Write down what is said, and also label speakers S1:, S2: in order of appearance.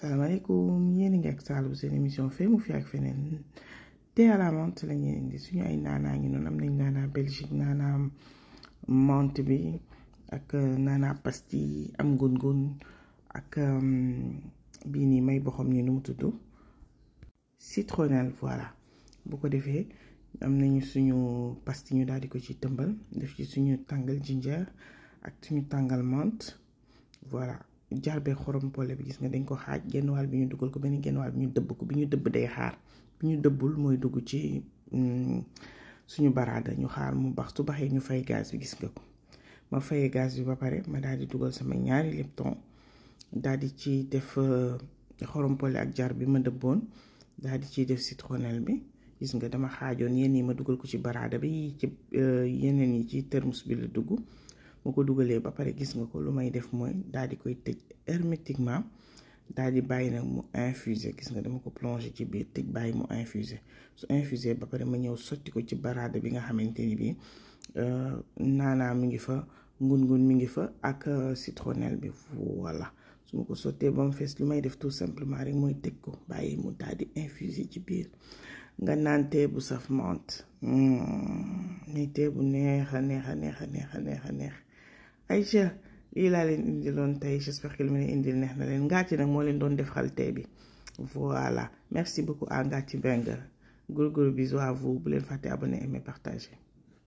S1: salaamaaleykum yéen a ngi ak Saalum seen émission fee mu fi ak feneen thé à la menthe la ñuy indi suñu ay naanaa ngi noonu am nañ naanaa Belgique naanaa menthe bi ak naanaa pastille am gun-gun ak bii nii may boxam ni nu mu tudd citronnelle. Voilà bu ko defee am nañu suñu pastille ñu daal di ko ci tëmbal def ci suñu tàngal ginger ak suñu tàngal menthe. Voilà jarbe xorom pole bi gis nga dañ ko xaaj genn wàll bi ñu dugal ko benn genn wàll bi ñu dëbb ko bi ñu dëbb day xaar bi ñu dëbbul mooy dugg ci suñu baraada ñu xaar mu bax su baxee ñu fay gaz bi gis nga ko ma fayee gaz bi ba pare ma daal di dugal sama ñaari lipton daal di ci def xorom pole ak jar bi ma dëbboon daal di ciy def citronnelle bi gis nga dama xaajoon yenn yi ma dugal ko ci baraada bi ci yeneen yi ci thermos bi la dugg. moo ko dugalee ba pare gis nga ko lu may def mooy daal di koy tëj hermétiquement daal di bàyyi nag mu infuser gis nga dama ko plonger ci biir tëj bàyyi mu infuser su infuser ba pare ma ñëw sotti ko ci baraada bi nga xamante ni bii naanaa mi ngi fa ngun-ngun mi ngi fa ak citronnelle bi. Voilà su ma ko sottee ba mu fees lu may def tout simplement rek mooy tëj ko bàyyi mu daal di infuser ci biir nga naan thé bu saf menthe ni thé bu neex a neex a neex a neex a neex a neex. Aïcha lii laa leen indiloon tey j'espère que li ma leen indil neex na leen Ngathie nag moo leen doon def xal tey bi. Voilà merci beaucoup à Ngathie Mbengue gros bisous à vous bu leen fàtte abonner aimer partager.